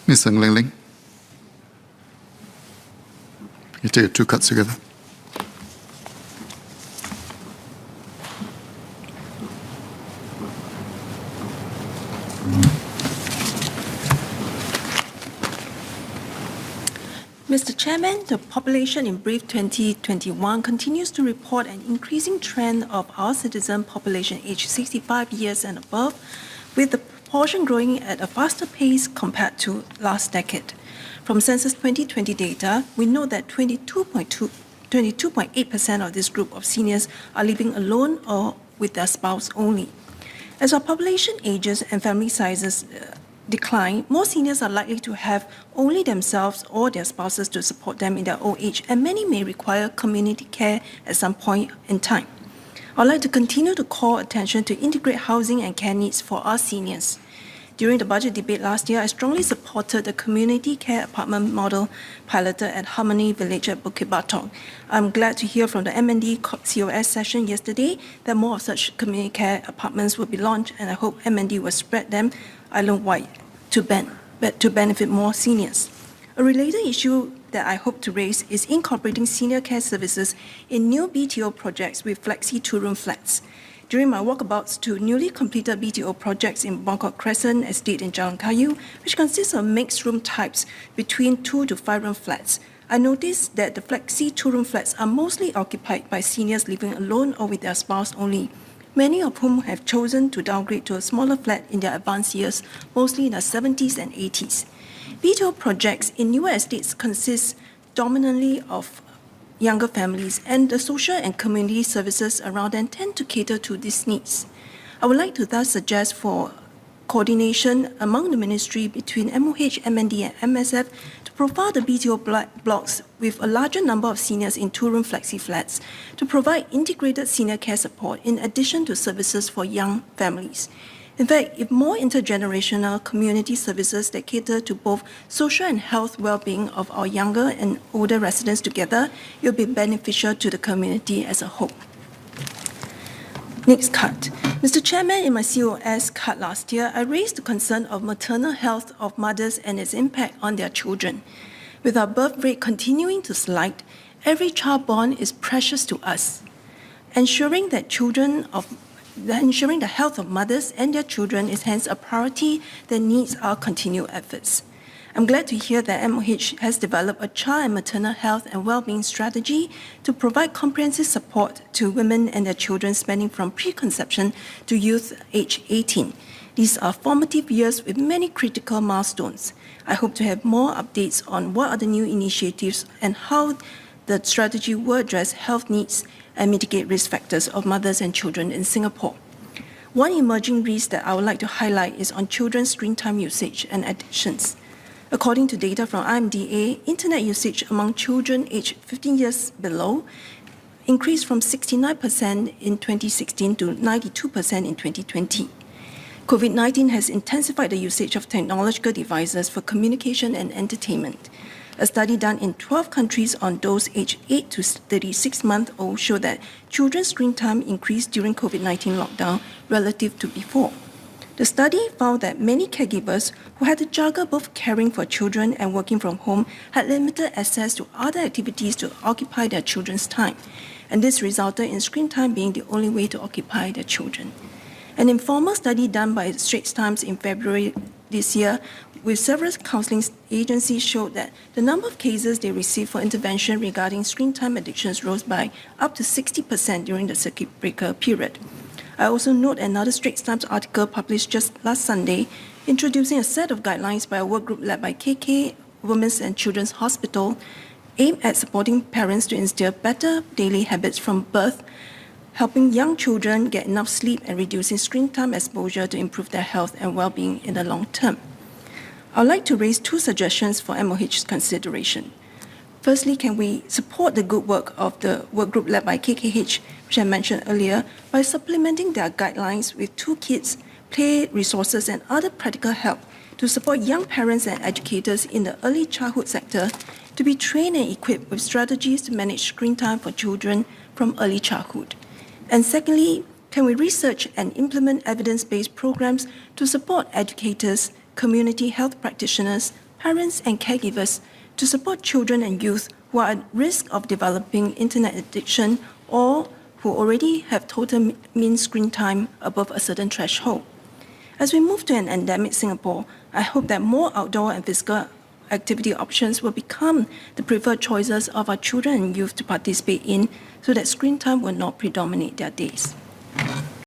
Ms. Ng Ling Ling. You take two cuts together. Mr. Chairman, the Population in Brief 2021 continues to report an increasing trend of our citizen population aged 65 years and above, with the proportion growing at a faster pace compared to last decade. From Census 2020 data, we know that 22.8% of this group of seniors are living alone or with their spouse only. As our population ages and family sizes decline, more seniors are likely to have only themselves or their spouses to support them in their old age, and many may require community care at some point in time. I'd like to continue to call attention to integrate housing and care needs for our seniors. During the budget debate last year, I strongly supported the community care apartment model piloted at Harmony Village at Bukit Batok. I'm glad to hear from the MND COS session yesterday that more of such community care apartments will be launched, and I hope MND will spread them island-wide to benefit more seniors. A related issue that I hope to raise is incorporating senior care services in new BTO projects with flexi two-room flats. During my walkabouts to newly completed BTO projects in Bangkok Crescent Estate in Jalan Kayu, which consists of mixed room types between 2 to 5 room flats, I noticed that the flexi two-room flats are mostly occupied by seniors living alone or with their spouse only, many of whom have chosen to downgrade to a smaller flat in their advanced years, mostly in their 70s and 80s. BTO projects in newer estates consist dominantly of younger families, and the social and community services around them tend to cater to these needs. I would like to thus suggest for coordination among the ministry between MOH, MND and MSF to profile the BTO blocks with a larger number of seniors in two-room flexi flats to provide integrated senior care support in addition to services for young families. In fact, if more intergenerational community services that cater to both social and health well-being of our younger and older residents together, it will be beneficial to the community as a whole. Next cut. Mr. Chairman, in my COS cut last year, I raised the concern of maternal health of mothers and its impact on their children. With our birth rate continuing to slide, every child born is precious to us. Ensuring the health of mothers and their children is hence a priority that needs our continued efforts. I'm glad to hear that MOH has developed a child and maternal health and well-being strategy to provide comprehensive support to women and their children spanning from preconception to youth age 18. These are formative years with many critical milestones. I hope to have more updates on what are the new initiatives and how the strategy will address health needs and mitigate risk factors of mothers and children in Singapore. One emerging risk that I would like to highlight is on children's screen time usage and addictions. According to data from IMDA, internet usage among children aged 15 years below increased from 69% in 2016 to 92% in 2020. COVID-19 has intensified the usage of technological devices for communication and entertainment. A study done in 12 countries on those aged 8 to 36-month-old showed that children's screen time increased during COVID-19 lockdown relative to before. The study found that many caregivers who had to juggle both caring for children and working from home had limited access to other activities to occupy their children's time, and this resulted in screen time being the only way to occupy their children. An informal study done by the Straits Times in February this year with several counselling agencies showed that the number of cases they received for intervention regarding screen time addictions rose by up to 60% during the circuit breaker period. I also note another Straits Times article published just last Sunday introducing a set of guidelines by a work group led by KK Women's and Children's Hospital aimed at supporting parents to instill better daily habits from birth, helping young children get enough sleep and reducing screen time exposure to improve their health and well-being in the long term. I would like to raise two suggestions for MOH's consideration. Firstly, can we support the good work of the work group led by KKH, which I mentioned earlier, by supplementing their guidelines with toolkits, play resources, and other practical help to support young parents and educators in the early childhood sector to be trained and equipped with strategies to manage screen time for children from early childhood. And secondly, can we research and implement evidence-based programs to support educators, community health practitioners, parents, and caregivers to support children and youth who are at risk of developing internet addiction or who already have total mean screen time above a certain threshold. As we move to an endemic Singapore, I hope that more outdoor and physical activity options will become the preferred choices of our children and youth to participate in so that screen time will not predominate their days.